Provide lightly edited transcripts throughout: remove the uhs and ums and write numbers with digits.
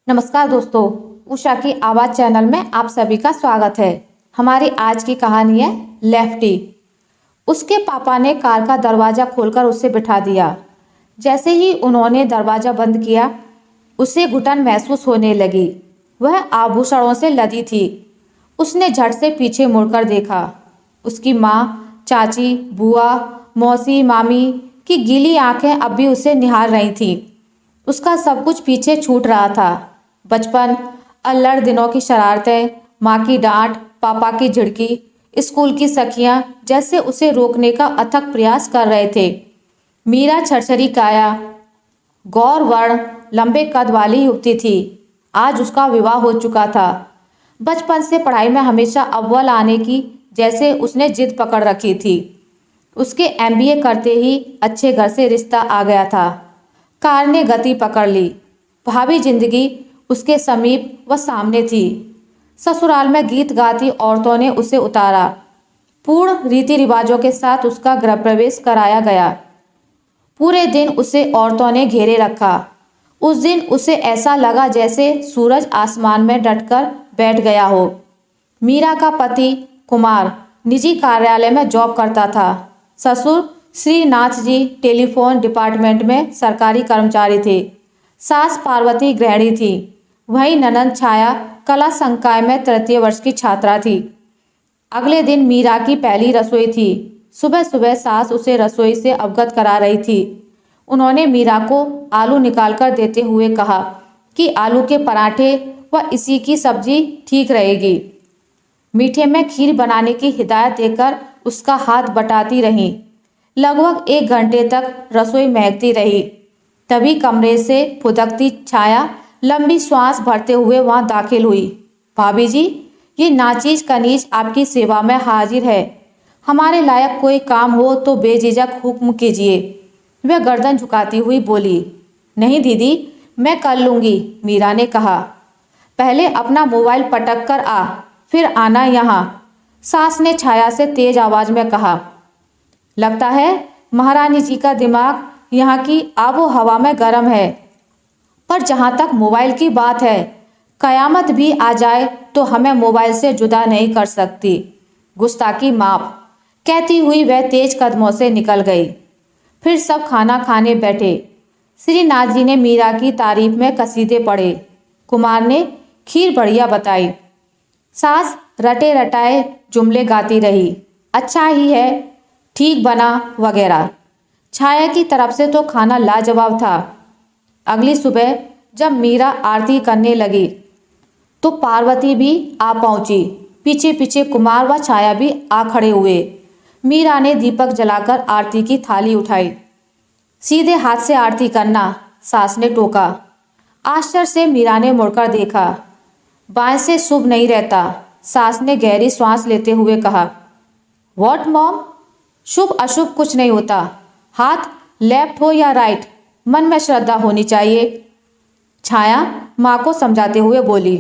नमस्कार दोस्तों, उषा की आवाज़ चैनल में आप सभी का स्वागत है। हमारी आज की कहानी है लेफ्टी। उसके पापा ने कार का दरवाज़ा खोलकर उसे बिठा दिया। जैसे ही उन्होंने दरवाज़ा बंद किया, उसे घुटन महसूस होने लगी। वह आभूषणों से लदी थी। उसने झट से पीछे मुड़कर देखा। उसकी माँ, चाची, बुआ, मौसी, मामी की गीली आंखें अब भी उसे निहार रही थीं। उसका सब कुछ पीछे छूट रहा था। बचपन, अल्लड़ दिनों की शरारतें, माँ की डांट, पापा की झिड़की, स्कूल की सखियाँ जैसे उसे रोकने का अथक प्रयास कर रहे थे। मीरा छरछरी काया, गौर वर्ण, लंबे कद वाली युवती थी। आज उसका विवाह हो चुका था। बचपन से पढ़ाई में हमेशा अव्वल आने की जैसे उसने जिद पकड़ रखी थी। उसके एमबीए करते ही अच्छे घर से रिश्ता आ गया था। कार ने गति पकड़ ली। भावी जिंदगी उसके समीप व सामने थी। ससुराल में गीत गाती औरतों ने उसे उतारा। पूर्ण रीति रिवाजों के साथ उसका गृह प्रवेश कराया गया। पूरे दिन उसे औरतों ने घेरे रखा। उस दिन उसे ऐसा लगा जैसे सूरज आसमान में डटकर बैठ गया हो। मीरा का पति कुमार निजी कार्यालय में जॉब करता था। ससुर श्रीनाथ जी टेलीफोन डिपार्टमेंट में सरकारी कर्मचारी थे। सास पार्वती गृहिणी थी। वहीं ननंद छाया कला संकाय में तृतीय वर्ष की छात्रा थी। अगले दिन मीरा की पहली रसोई थी। सुबह सुबह सास उसे रसोई से अवगत करा रही थी। उन्होंने मीरा को आलू निकालकर देते हुए कहा कि आलू के पराठे व इसी की सब्जी ठीक रहेगी। मीठे में खीर बनाने की हिदायत देकर उसका हाथ बटाती रहीं। लगभग 1 घंटे तक रसोई महकती रही। तभी कमरे से फुदकती छाया लंबी श्वास भरते हुए वहां दाखिल हुई। भाभी जी, ये नाचीज कनीज आपकी सेवा में हाजिर है। हमारे लायक कोई काम हो तो बेझिझक हुक्म कीजिए। वह गर्दन झुकाती हुई बोली। नहीं दीदी, मैं कर लूँगी, मीरा ने कहा। पहले अपना मोबाइल पटक कर आ, फिर आना यहाँ, सास ने छाया से तेज आवाज में कहा। लगता है महारानी जी का दिमाग यहाँ की आबो हवा में गर्म है। पर जहाँ तक मोबाइल की बात है, कयामत भी आ जाए तो हमें मोबाइल से जुदा नहीं कर सकती। गुस्ताखी माफ, कहती हुई वह तेज कदमों से निकल गई। फिर सब खाना खाने बैठे। श्रीनाथ जी ने मीरा की तारीफ में कसीदे पढ़े। कुमार ने खीर बढ़िया बताई। सास रटे रटाए जुमले गाती रही। अच्छा ही है, ठीक बना वगैरह। छाया की तरफ से तो खाना लाजवाब था। अगली सुबह जब मीरा आरती करने लगी तो पार्वती भी आ पहुंची। पीछे पीछे कुमार व छाया भी आ खड़े हुए। मीरा ने दीपक जलाकर आरती की थाली उठाई। सीधे हाथ से आरती करना, सास ने टोका। आश्चर्य से मीरा ने मुड़कर देखा। बाएं से शुभ नहीं रहता, सास ने गहरी सांस लेते हुए कहा। What mom? शुभ अशुभ कुछ नहीं होता। हाथ लेफ्ट हो या राइट, मन में श्रद्धा होनी चाहिए, छाया माँ को समझाते हुए बोली।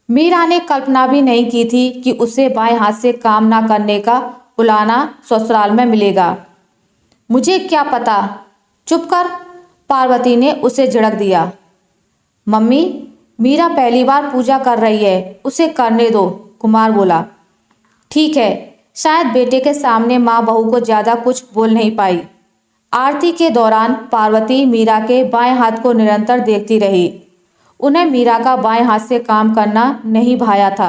मीरा ने कल्पना भी नहीं की थी कि उसे बाएं हाथ से काम ना करने का उलाना ससुराल में मिलेगा। मुझे क्या पता, चुप कर, पार्वती ने उसे झिड़क दिया। मम्मी, मीरा पहली बार पूजा कर रही है, उसे करने दो, कुमार बोला। ठीक है। शायद बेटे के सामने माँ बहू को ज्यादा कुछ बोल नहीं पाई। आरती के दौरान पार्वती मीरा के बाएं हाथ को निरंतर देखती रही। उन्हें मीरा का बाएं हाथ से काम करना नहीं भाया था।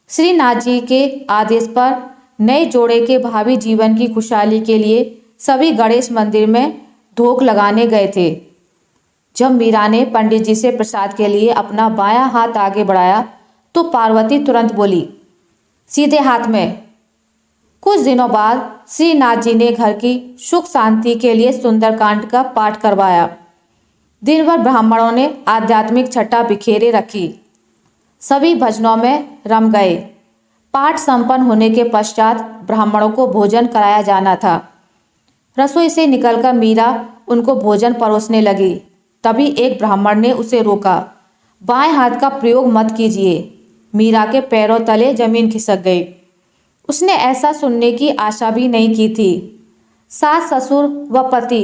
श्रीनाथ जी के आदेश पर नए जोड़े के भावी जीवन की खुशहाली के लिए सभी गणेश मंदिर में धोख लगाने गए थे। जब मीरा ने पंडित जी से प्रसाद के लिए अपना बायां हाथ आगे बढ़ाया तो पार्वती तुरंत बोली, सीधे हाथ में। कुछ दिनों बाद श्रीनाथ जी ने घर की सुख शांति के लिए सुंदरकांड का पाठ करवाया। दिन भर ब्राह्मणों ने आध्यात्मिक छटा बिखेरे रखी। सभी भजनों में रम गए। पाठ संपन्न होने के पश्चात ब्राह्मणों को भोजन कराया जाना था। रसोई से निकलकर मीरा उनको भोजन परोसने लगी। तभी एक ब्राह्मण ने उसे रोका। बाएं हाथ का प्रयोग मत कीजिए। मीरा के पैरों तले जमीन खिसक गई। उसने ऐसा सुनने की आशा भी नहीं की थी। सास, ससुर व पति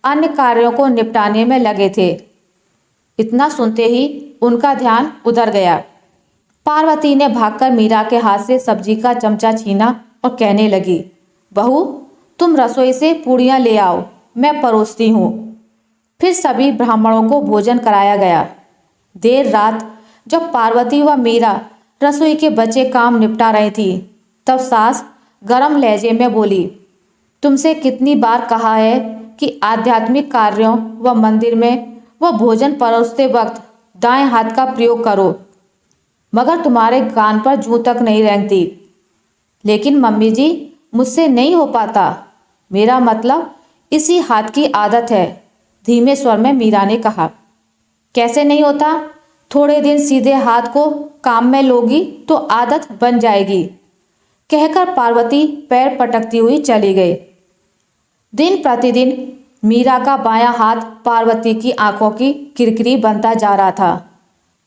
अन्य कार्यों को निपटाने में लगे थे। इतना सुनते ही उनका ध्यान उधर गया। पार्वती ने भागकर मीरा के हाथ से सब्जी का चमचा छीना और कहने लगी, बहू तुम रसोई से पूड़ियाँ ले आओ, मैं परोसती हूँ। फिर सभी ब्राह्मणों को भोजन कराया गया। देर रात जब पार्वती व मीरा रसोई के बचे काम निपटा रही थी, तब सास गरम लहजे में बोली, तुमसे कितनी बार कहा है कि आध्यात्मिक कार्यों व मंदिर में व भोजन परोसते वक्त दाएं हाथ का प्रयोग करो, मगर तुम्हारे कान पर जूं तक नहीं रेंगती। लेकिन मम्मी जी मुझसे नहीं हो पाता, मेरा मतलब इसी हाथ की आदत है, धीमे स्वर में मीरा ने कहा। कैसे नहीं होता? थोड़े दिन सीधे हाथ को काम में लोगी तो आदत बन जाएगी, कहकर पार्वती पैर पटकती हुई चली गई। दिन प्रतिदिन मीरा का बायां हाथ पार्वती की आंखों की किरकिरी बनता जा रहा था।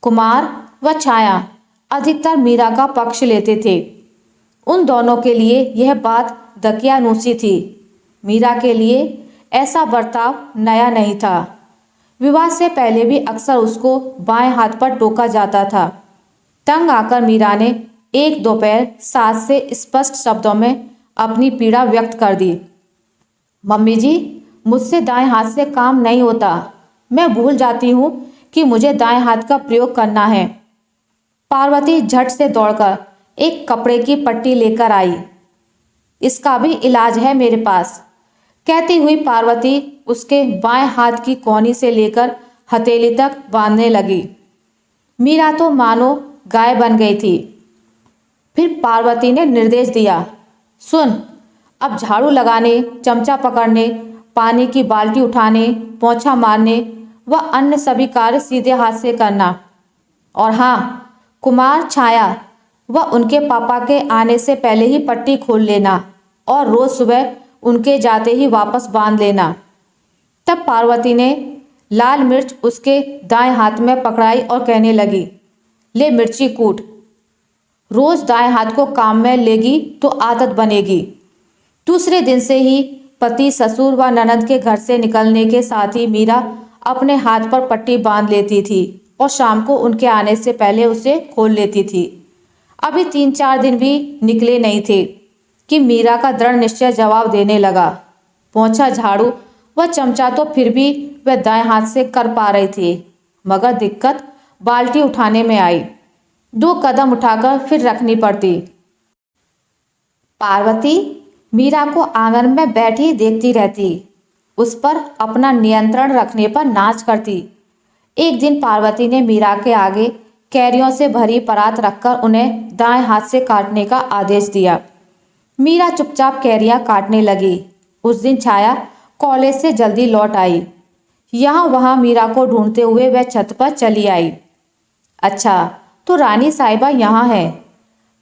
कुमार व छाया अधिकतर मीरा का पक्ष लेते थे। उन दोनों के लिए यह बात दकियानूसी थी। मीरा के लिए ऐसा बर्ताव नया नहीं था। विवाह से पहले भी अक्सर उसको बाएं हाथ पर टोका जाता था। तंग आकर मीरा ने एक दोपहर सास से स्पष्ट शब्दों में अपनी पीड़ा व्यक्त कर दी। मम्मी जी मुझसे दाएं हाथ से काम नहीं होता, मैं भूल जाती हूँ कि मुझे दाएं हाथ का प्रयोग करना है। पार्वती झट से दौड़कर एक कपड़े की पट्टी लेकर आई। इसका भी इलाज है मेरे पास, कहती हुई पार्वती उसके बाएं हाथ की कोहनी से लेकर हथेली तक बांधने लगी। मीरा तो मानो गाय बन गई थी। फिर पार्वती ने निर्देश दिया, सुन, अब झाड़ू लगाने, चमचा पकड़ने, पानी की बाल्टी उठाने, पोंछा मारने व अन्य सभी कार्य सीधे हाथ से करना। और हाँ, कुमार, छाया व उनके पापा के आने से पहले ही पट्टी खोल लेना और रोज सुबह उनके जाते ही वापस बांध लेना। तब पार्वती ने लाल मिर्च उसके दाएं हाथ में पकड़ाई और कहने लगी, ले मिर्ची कूट। रोज दाएं हाथ को काम में लेगी तो आदत बनेगी। दूसरे दिन से ही पति, ससुर व ननद के घर से निकलने के साथ ही मीरा अपने हाथ पर पट्टी बांध लेती थी और शाम को उनके आने से पहले उसे खोल लेती थी। अभी 3-4 दिन भी निकले नहीं थे कि मीरा का दृढ़ निश्चय जवाब देने लगा। पोंछा, झाड़ू व चमचा तो फिर भी वह दाएं हाथ से कर पा रही थी, मगर दिक्कत बाल्टी उठाने में आई। 2 कदम उठाकर फिर रखनी पड़ती। पार्वती मीरा को आंगन में बैठी देखती रहती, उस पर अपना नियंत्रण रखने पर नाच करती। एक दिन पार्वती ने मीरा के आगे कैरियों से भरी परात रखकर उन्हें दाएं हाथ से काटने का आदेश दिया। मीरा चुपचाप कैरियां काटने लगी। उस दिन छाया कॉलेज से जल्दी लौट आई। यहाँ वहाँ मीरा को ढूंढते हुए वह छत पर चली आई। अच्छा, तो रानी साहिबा यहाँ है।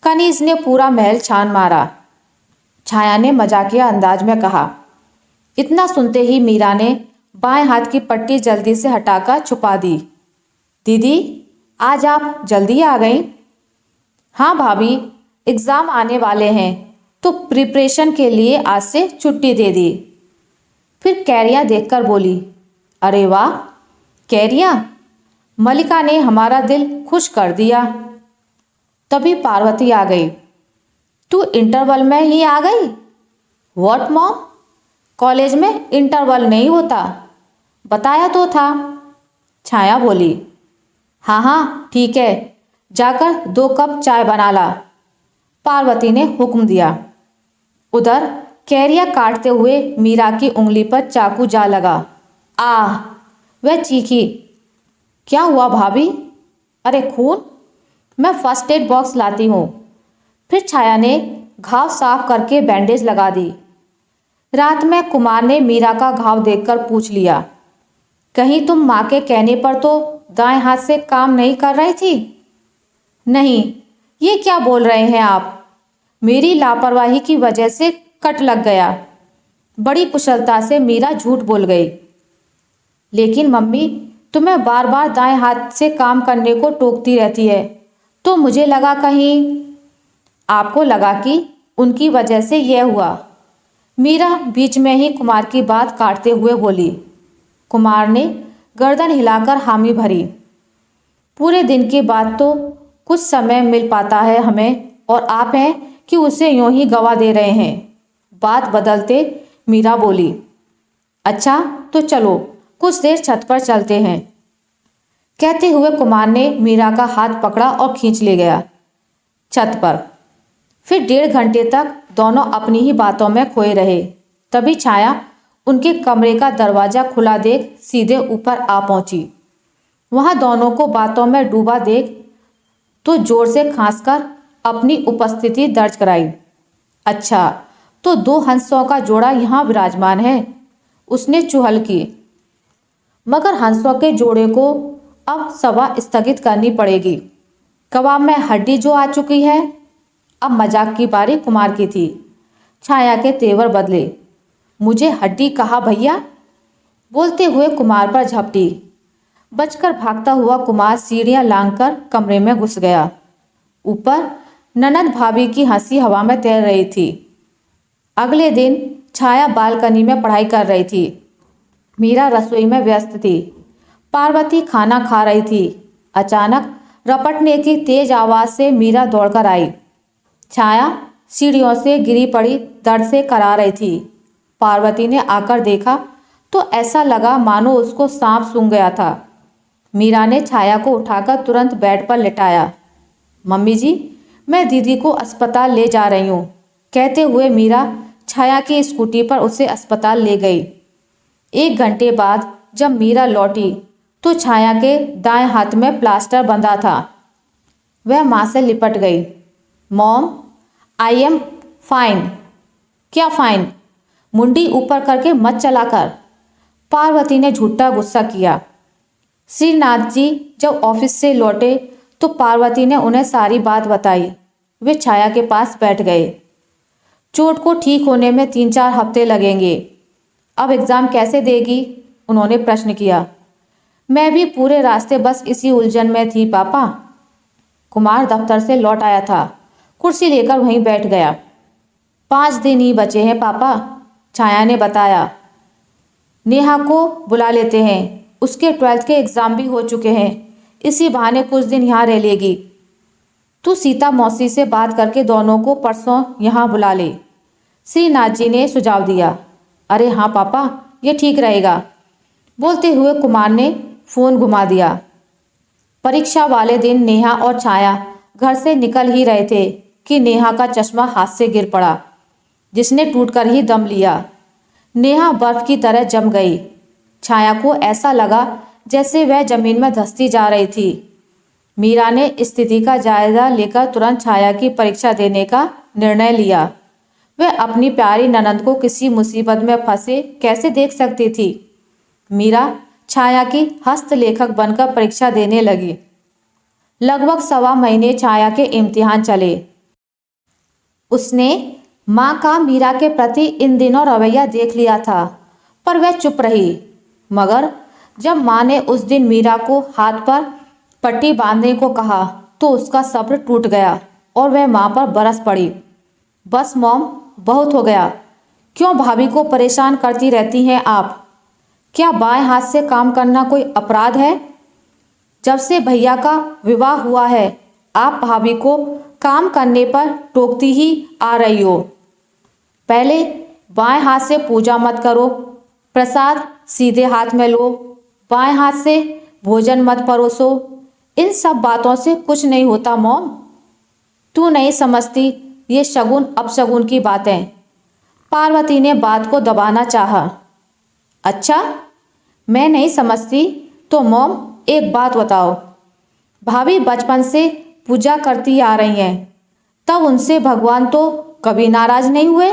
कनीज ने पूरा महल छान मारा, छाया ने मजाकिया अंदाज में कहा। इतना सुनते ही मीरा ने बाएं हाथ की पट्टी जल्दी से हटाकर छुपा दी। दीदी, आज आप जल्दी आ गई? हाँ भाभी, एग्ज़ाम आने वाले हैं तो प्रिपरेशन के लिए आज से छुट्टी दे दी। फिर कैरियां देखकर बोली, अरे वाह, कैरियां, मलिका ने हमारा दिल खुश कर दिया। तभी पार्वती आ गई। तू इंटरवल में ही आ गई? व्हाट मॉम, कॉलेज में इंटरवल नहीं होता, बताया तो था। छाया बोली, हाँ हाँ ठीक है, जाकर 2 कप चाय बना ला, पार्वती ने हुक्म दिया। उधर कैरिया काटते हुए मीरा की उंगली पर चाकू जा लगा। आह, वह चीखी। क्या हुआ भाभी? अरे खून, मैं फर्स्ट एड बॉक्स लाती हूँ। फिर छाया ने घाव साफ करके बैंडेज लगा दी। रात में कुमार ने मीरा का घाव देखकर पूछ लिया, कहीं तुम माँ के कहने पर तो दाएं हाथ से काम नहीं कर रही थी? नहीं, ये क्या बोल रहे हैं आप? मेरी लापरवाही की वजह से कट लग गया। बड़ी कुशलता से मीरा झूठ बोल गई। लेकिन मम्मी, तुम्हें बार बार दाएं हाथ से काम करने को टोकती रहती है, तो मुझे लगा कहीं। आपको लगा कि उनकी वजह से यह हुआ। मीरा बीच में ही कुमार की बात काटते हुए बोली। कुमार ने गर्दन हिलाकर हामी भरी। पूरे दिन के बाद तो कुछ समय मिल पाता है हमें, और आप हैं कि उसे यूं ही गवा दे रहे हैं। बात बदलते मीरा बोली, अच्छा तो चलो कुछ देर छत पर चलते हैं। कहते हुए कुमार ने मीरा का हाथ पकड़ा और खींच ले गया छत पर। फिर 1.5 घंटे तक दोनों अपनी ही बातों में खोए रहे। तभी छाया उनके कमरे का दरवाजा खुला देख सीधे ऊपर आ पहुंची। वहां दोनों को बातों में डूबा देख तो जोर से खांसकर अपनी उपस्थिति दर्ज कराई। अच्छा तो 2 हंसों का जोड़ा यहाँ विराजमान है, उसने चुहल की। मगर हंसों के जोड़े को अब सभा स्थगित करनी पड़ेगी। कबाब में हड्डी जो आ चुकी है। अब मजाक की बारी कुमार की थी। छाया के तेवर बदले। मुझे हड्डी कहा भैया? बोलते हुए कुमार पर झपटी। बचकर भागता हुआ कुमार सीढ़ियां लांघकर कमरे में घुस गया। ऊपर ननद भाभी की हंसी हवा में तैर रही थी। अगले दिन छाया बालकनी में पढ़ाई कर रही थी। मीरा रसोई में व्यस्त थी। पार्वती खाना खा रही थी। अचानक रपटने की तेज आवाज से मीरा दौड़कर आई। छाया सीढ़ियों से गिरी पड़ी दर्द से करा रही थी। पार्वती ने आकर देखा तो ऐसा लगा मानो उसको सांप सूंघ गया था। मीरा ने छाया को उठाकर तुरंत बेड पर लिटाया। मम्मी जी, मैं दीदी को अस्पताल ले जा रही हूँ, कहते हुए मीरा छाया की स्कूटी पर उसे अस्पताल ले गई। 1 घंटे बाद जब मीरा लौटी तो छाया के दाएं हाथ में प्लास्टर बंधा था। वह माँ से लिपट गई। Mom, I am fine. क्या फाइन? मुंडी ऊपर करके मत चलाकर। पार्वती ने झूठा गुस्सा किया। श्रीनाथ जी जब ऑफिस से लौटे तो पार्वती ने उन्हें सारी बात बताई। वे छाया के पास बैठ गए। चोट को ठीक होने में 3-4 हफ्ते लगेंगे। अब एग्ज़ाम कैसे देगी? उन्होंने प्रश्न किया। मैं भी पूरे रास्ते बस इसी उलझन में थी पापा। कुमार दफ्तर से लौट आया था। कुर्सी लेकर वहीं बैठ गया। 5 दिन ही बचे हैं पापा, छाया ने बताया। नेहा को बुला लेते हैं, उसके 12th के एग्ज़ाम भी हो चुके हैं। इसी बहाने कुछ दिन यहाँ रह लेगी। तू सीता मौसी से बात करके दोनों को परसों यहाँ बुला ले, श्रीनाथ जी ने सुझाव दिया। अरे हाँ पापा, ये ठीक रहेगा। बोलते हुए कुमार ने फ़ोन घुमा दिया। परीक्षा वाले दिन नेहा और छाया घर से निकल ही रहे थे कि नेहा का चश्मा हाथ से गिर पड़ा, जिसने टूटकर ही दम लिया। नेहा बर्फ की तरह जम गई। छाया को ऐसा लगा जैसे वह जमीन में धंसती जा रही थी। मीरा ने स्थिति का जायजा लेकर तुरंत छाया की परीक्षा देने का निर्णय लिया। वह अपनी प्यारी ननद को किसी मुसीबत में फंसे कैसे देख सकती थी। मीरा छाया की हस्तलेखक बनकर परीक्षा देने लगी। लगभग 1.25 महीने छाया के इम्तिहान चले। उसने माँ का मीरा के प्रति इन दिनों रवैया देख लिया था, पर वह चुप रही। मगर जब माँ ने उस दिन मीरा को हाथ पर पट्टी बांधने को कहा तो उसका सब्र टूट गया और वह माँ पर बरस पड़ी। बस मॉम, बहुत हो गया। क्यों भाभी को परेशान करती रहती हैं आप? क्या बाएं हाथ से काम करना कोई अपराध है? जब से भैया का विवाह हुआ है आप भाभी को काम करने पर टोकती ही आ रही हो। पहले बाएं हाथ से पूजा मत करो, प्रसाद सीधे हाथ में लो, बाएं हाथ से भोजन मत परोसो। इन सब बातों से कुछ नहीं होता मॉम। तू नहीं समझती ये शगुन अपशगुन की बातें। पार्वती ने बात को दबाना चाहा। अच्छा, मैं नहीं समझती तो मॉम एक बात बताओ। भाभी बचपन से पूजा करती आ रही हैं, तब उनसे भगवान तो कभी नाराज नहीं हुए?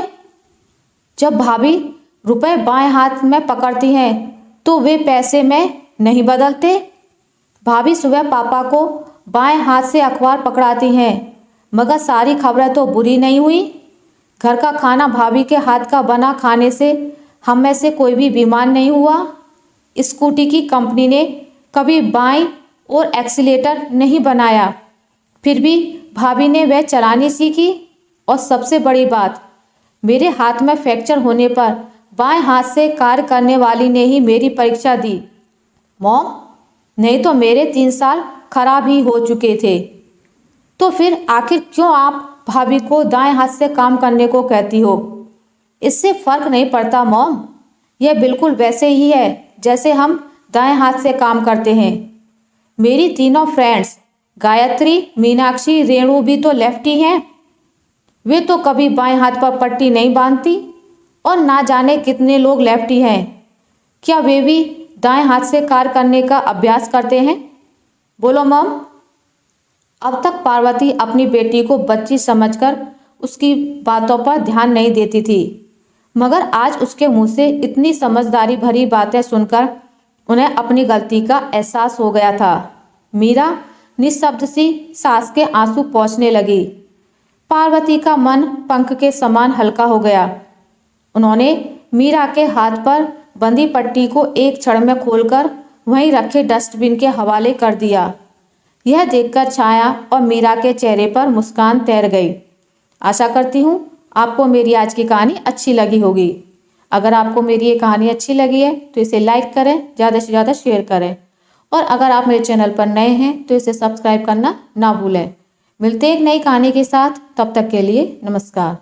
जब भाभी रुपए बाएं हाथ में पकड़ती हैं तो वे पैसे में नहीं बदलते? भाभी सुबह पापा को बाएं हाथ से अखबार पकड़ाती हैं, मगर सारी खबरें तो बुरी नहीं हुई। घर का खाना भाभी के हाथ का बना खाने से हम में से कोई भी बीमार नहीं हुआ। स्कूटी की कंपनी ने कभी बाएं और एक्सीलेटर नहीं बनाया, फिर भी भाभी ने वह चलानी सीखी। और सबसे बड़ी बात, मेरे हाथ में फ्रैक्चर होने पर बाएं हाथ से कार्य करने वाली ने ही मेरी परीक्षा दी। मॉम, नहीं तो मेरे 3 साल खराब ही हो चुके थे। तो फिर आखिर क्यों आप भाभी को दाएं हाथ से काम करने को कहती हो? इससे फर्क नहीं पड़ता मॉम, यह बिल्कुल वैसे ही है जैसे हम दाएं हाथ से काम करते हैं। मेरी तीनों फ्रेंड्स गायत्री, मीनाक्षी, रेणु भी तो लेफ्टी हैं। वे तो कभी बाएं हाथ पर पट्टी नहीं बांधती और ना जाने कितने लोग लेफ्टी हैं। क्या वे भी दाएं हाथ से कार्य करने का अभ्यास करते हैं? बोलो मॉम। अब तक पार्वती अपनी बेटी को बच्ची समझकर उसकी बातों पर ध्यान नहीं देती थी, मगर आज उसके मुंह से इतनी समझदारी भरी बातें सुनकर उन्हें अपनी गलती का एहसास हो गया था। मीरा निःशब्द सी सास के आंसू पोंछने लगी। पार्वती का मन पंख के समान हल्का हो गया। उन्होंने मीरा के हाथ पर बंधी पट्टी को एक क्षण में खोलकर वहीं रखे डस्टबिन के हवाले कर दिया। यह देखकर छाया और मीरा के चेहरे पर मुस्कान तैर गई। आशा करती हूँ आपको मेरी आज की कहानी अच्छी लगी होगी। अगर आपको मेरी ये कहानी अच्छी लगी है तो इसे लाइक करें, ज़्यादा से ज़्यादा शेयर करें, और अगर आप मेरे चैनल पर नए हैं तो इसे सब्सक्राइब करना ना भूलें। मिलते हैं एक नई कहानी के साथ, तब तक के लिए नमस्कार।